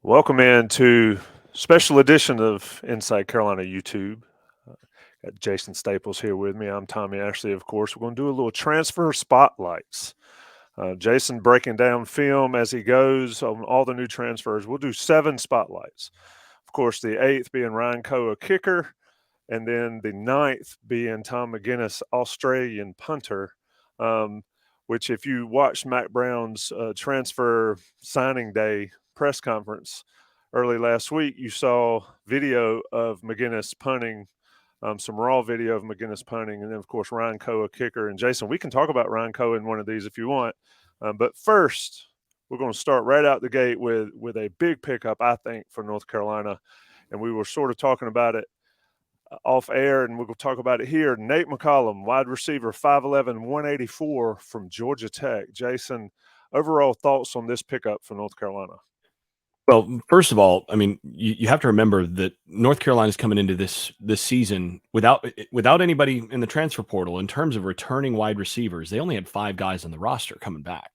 Welcome into special edition of Inside Carolina YouTube. Uh, Got Jason Staples here with me. I'm Tommy Ashley, of course. We're going to do a little transfer spotlights. Jason breaking down film as he goes on all the new transfers. We'll do 7 spotlights. Of course, the 8th being Ryan Coe, a kicker, and then the 9th being Tom McGinnis, Australian punter. Um, which, if you watched Mack Brown's transfer signing day press conference early last week, you saw video of McGinnis punting, some raw video of McGinnis punting, and then, of course, Ryan Coe, a kicker. And, Jason, we can talk about Ryan Coe in one of these if you want. But first, we're going to start right out the gate with a big pickup, I think, for North Carolina. And we were sort of talking about it off air, and we'll talk about it here. Nate McCollum, wide receiver, 5'11", 184 from Georgia Tech. Jason, overall thoughts on this pickup for North Carolina? Well, first of all, I mean, you have to remember that North Carolina's coming into this season without anybody in the transfer portal in terms of returning wide receivers. They only had 5 guys on the roster coming back.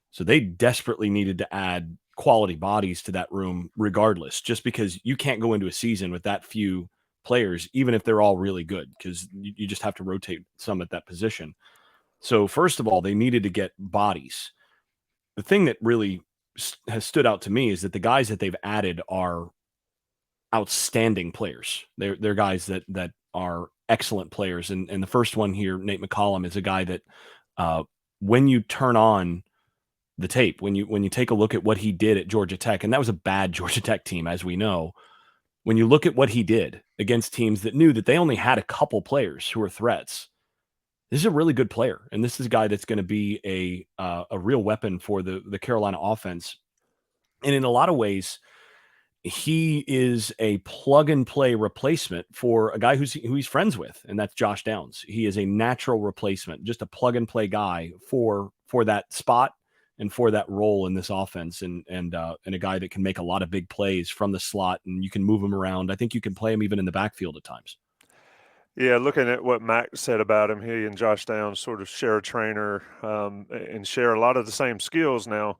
So they desperately needed to add quality bodies to that room regardless, just because you can't go into a season with that few players, even if they're all really good, because you just have to rotate some at that position. So first of all, they needed to get bodies. The thing that really has stood out to me is that the guys that they've added are outstanding players. They're guys that are excellent players. And the first one here, Nate McCollum, is a guy that when you turn on the tape, when you take a look at what he did at Georgia Tech, and that was a bad Georgia Tech team, as we know. When you look at what he did against teams that knew that they only had a couple players who were threats, this is a really good player, and this is a guy that's going to be a real weapon for the Carolina offense. And in a lot of ways, he is a plug and play replacement for a guy who he's friends with, and that's Josh Downs. He is a natural replacement, just a plug and play guy for that spot and for that role in this offense, and a guy that can make a lot of big plays from the slot, and you can move him around. I think you can play him even in the backfield at times. Yeah, looking at what Mack said about him, he and Josh Downs sort of share a trainer and share a lot of the same skills. Now,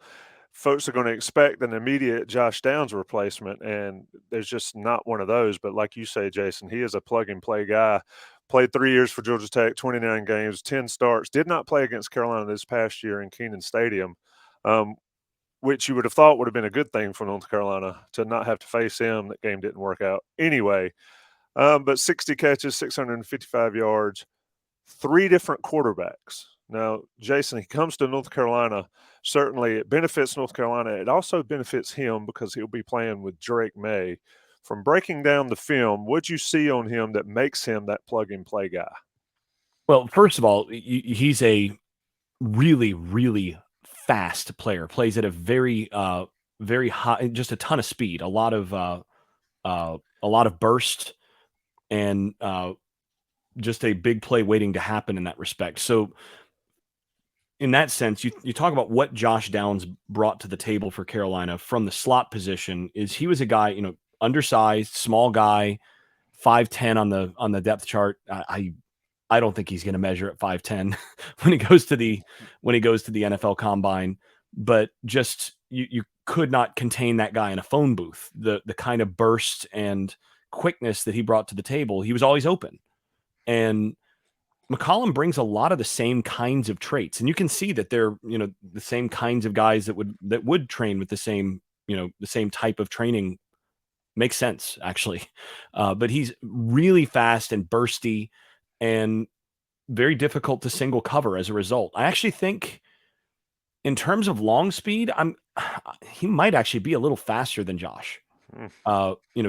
folks are going to expect an immediate Josh Downs replacement, and there's just not one of those. But like you say, Jason, he is a plug and play guy. Played 3 years for Georgia Tech, 29 games, 10 starts. Did not play against Carolina this past year in Kenan Stadium, um, which you would have thought would have been a good thing for North Carolina to not have to face him. That game didn't work out anyway. But 60 catches, 655 yards, 3 different quarterbacks. Now, Jason, he comes to North Carolina. Certainly, it benefits North Carolina. It also benefits him because he'll be playing with Drake May. From breaking down the film, what'd you see on him that makes him that plug-and-play guy? Well, first of all, he's a really, really fast player. Plays at a very high, just a ton of speed, a lot of burst, and just a big play waiting to happen in that respect. So, in that sense, you talk about what Josh Downs brought to the table for Carolina from the slot position. Is he was a guy, undersized, small guy, 5'10" on the depth chart. I don't think he's going to measure at 5'10" when he goes to the NFL Combine, but just you could not contain that guy in a phone booth. The kind of burst and quickness that he brought to the table, he was always open. And McCollum brings a lot of the same kinds of traits, and you can see that they're the same kinds of guys that would train with the same type of training. Makes sense, actually. But he's really fast and bursty and very difficult to single cover as a result. I actually think in terms of long speed, he might actually be a little faster than Josh.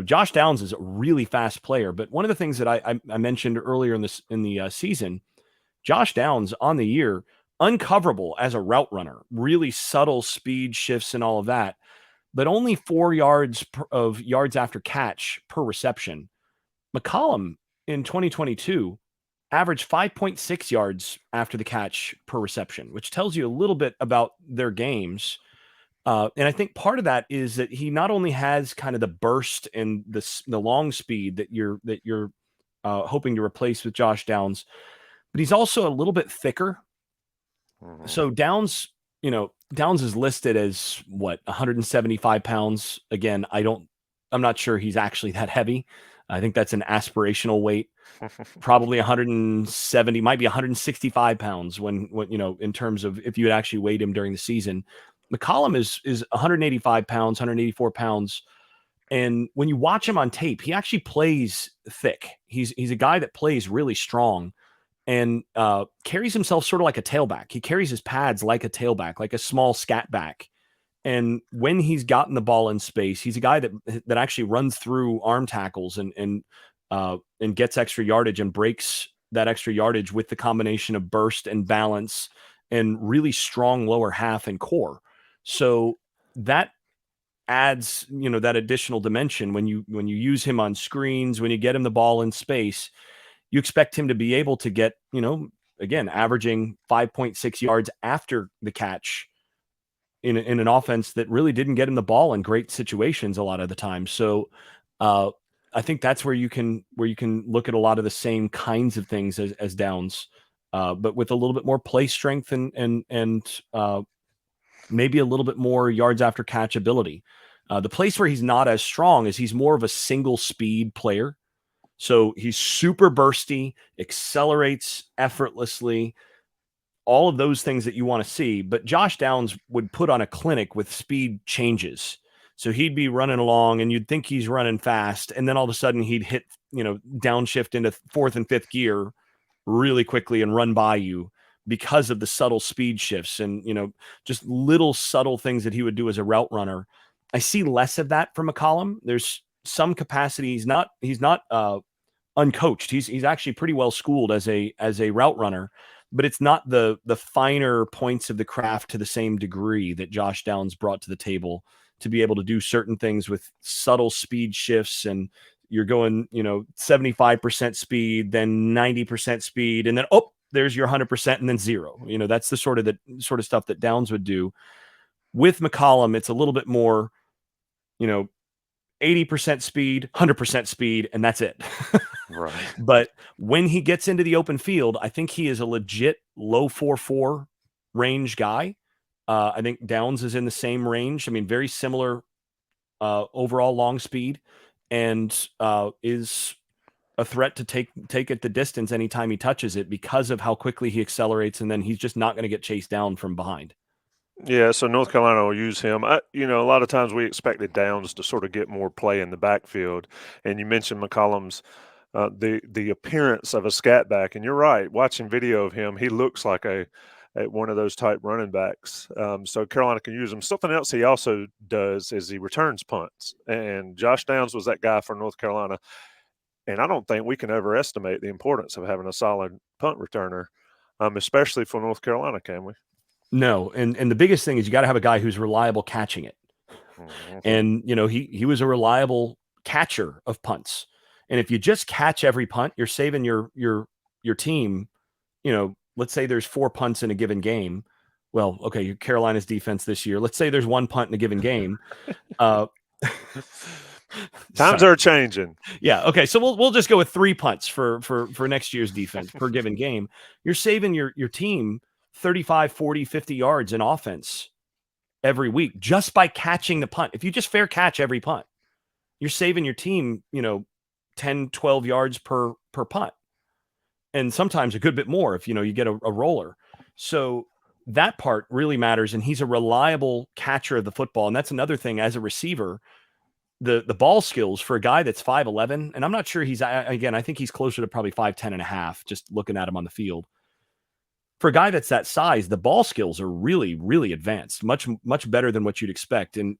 Josh Downs is a really fast player, but one of the things that I mentioned earlier in the season, Josh Downs on the year, uncoverable as a route runner, really subtle speed shifts and all of that, but only 4 yards of yards after catch per reception. McCollum in 2022 averaged 5.6 yards after the catch per reception, which tells you a little bit about their games. And I think part of that is that he not only has kind of the burst and the long speed that you're hoping to replace with Josh Downs, but he's also a little bit thicker. Mm-hmm. So Downs Downs is listed as what, 175 pounds. Again, I'm not sure he's actually that heavy. I think that's an aspirational weight. Probably 170, might be 165 pounds when in terms of if you had actually weighed him during the season. McCollum is 185 pounds, 184 pounds. And when you watch him on tape, he actually plays thick. He's a guy that plays really strong and carries himself sort of like a tailback. He carries his pads like a tailback, like a small scat back. And when he's gotten the ball in space, he's a guy that actually runs through arm tackles and gets extra yardage and breaks that extra yardage with the combination of burst and balance and really strong lower half and core. So that adds, that additional dimension when you use him on screens, when you get him the ball in space, you expect him to be able to get, again, averaging 5.6 yards after the catch in an offense that really didn't get him the ball in great situations a lot of the time. So I think that's where you can look at a lot of the same kinds of things as Downs, but with a little bit more play strength and maybe a little bit more yards after catch ability. The place where he's not as strong is he's more of a single speed player. So he's super bursty, accelerates effortlessly, all of those things that you want to see. But Josh Downs would put on a clinic with speed changes. So he'd be running along and you'd think he's running fast. And then all of a sudden he'd hit, downshift into fourth and fifth gear really quickly and run by you because of the subtle speed shifts and, just little subtle things that he would do as a route runner. I see less of that from McCollum. There's some capacity. He's not uncoached. He's actually pretty well schooled as a route runner, but it's not the finer points of the craft to the same degree that Josh Downs brought to the table to be able to do certain things with subtle speed shifts. And you're going, 75% speed, then 90% speed, and then, there's your 100% and then zero. That's the sort of stuff that Downs would do. With McCollum, it's a little bit more, 80% speed, 100% speed, and that's it. Right. But when he gets into the open field, I think he is a legit low 4.4 range guy. I think Downs is in the same range. I mean, very similar overall long speed, and is a threat to take it the distance anytime he touches it because of how quickly he accelerates, and then he's just not going to get chased down from behind. Yeah, so North Carolina will use him. A lot of times we expected Downs to sort of get more play in the backfield, and you mentioned McCollum's the appearance of a scat back, and you're right. Watching video of him, he looks like a one of those type running backs. So Carolina can use him. Something else he also does is he returns punts, and Josh Downs was that guy for North Carolina. And I don't think we can overestimate the importance of having a solid punt returner, especially for North Carolina, can we? No, and the biggest thing is you got to have a guy who's reliable catching it. Mm-hmm. And he was a reliable catcher of punts. And if you just catch every punt, you're saving your team. Let's say there's 4 punts in a given game. Well, okay, Carolina's defense this year. Let's say there's 1 punt in a given game. Times are changing. Yeah. Okay. So we'll just go with 3 punts for next year's defense per given game. You're saving your team 35, 40, 50 yards in offense every week just by catching the punt. If you just fair catch every punt, you're saving your team, 10, 12 yards per punt. And sometimes a good bit more if, you get a roller. So that part really matters. And he's a reliable catcher of the football. And that's another thing as a receiver, the ball skills for a guy that's 5'11", and I'm not sure I think he's closer to probably 5'10 and a half, just looking at him on the field. For a guy that's that size, the ball skills are really, really advanced, much, much better than what you'd expect. And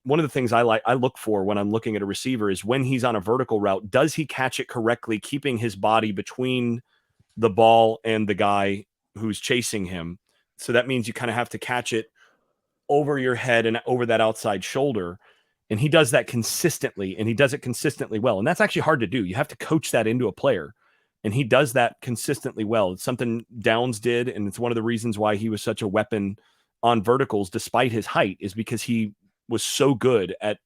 one of the things I look for when I'm looking at a receiver is when he's on a vertical route, does he catch it correctly, keeping his body between the ball and the guy who's chasing him? So that means you kind of have to catch it over your head and over that outside shoulder. And he does that consistently, and he does it consistently well. And that's actually hard to do. You have to coach that into a player. And he does that consistently well. It's something Downs did, and it's one of the reasons why he was such a weapon on verticals despite his height, is because he was so good at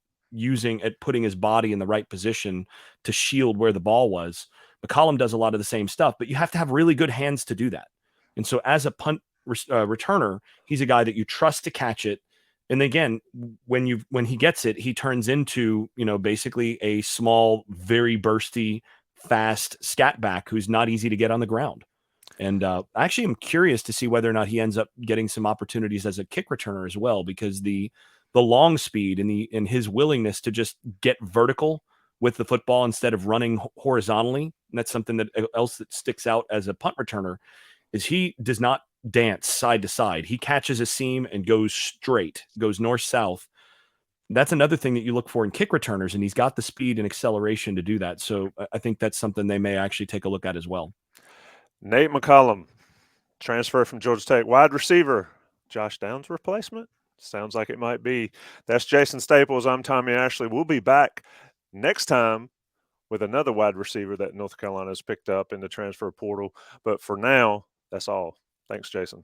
putting his body in the right position to shield where the ball was. McCollum does a lot of the same stuff, but you have to have really good hands to do that. And so as a punt returner, he's a guy that you trust to catch it. And again, when he gets it, he turns into, basically a small, very bursty, fast scat back who's not easy to get on the ground. And actually, I'm curious to see whether or not he ends up getting some opportunities as a kick returner as well, because the long speed and his willingness to just get vertical with the football instead of running horizontally, and that's something that sticks out as a punt returner, is he does not dance side to side. He catches a seam and goes straight, goes north-south. That's another thing that you look for in kick returners, and he's got the speed and acceleration to do that. So I think that's something they may actually take a look at as well. Nate McCollum, transfer from Georgia Tech, wide receiver, Josh Downs' replacement? Sounds like it might be. That's Jason Staples. I'm Tommy Ashley. We'll be back next time with another wide receiver that North Carolina has picked up in the transfer portal. But for now, that's all. Thanks, Jason.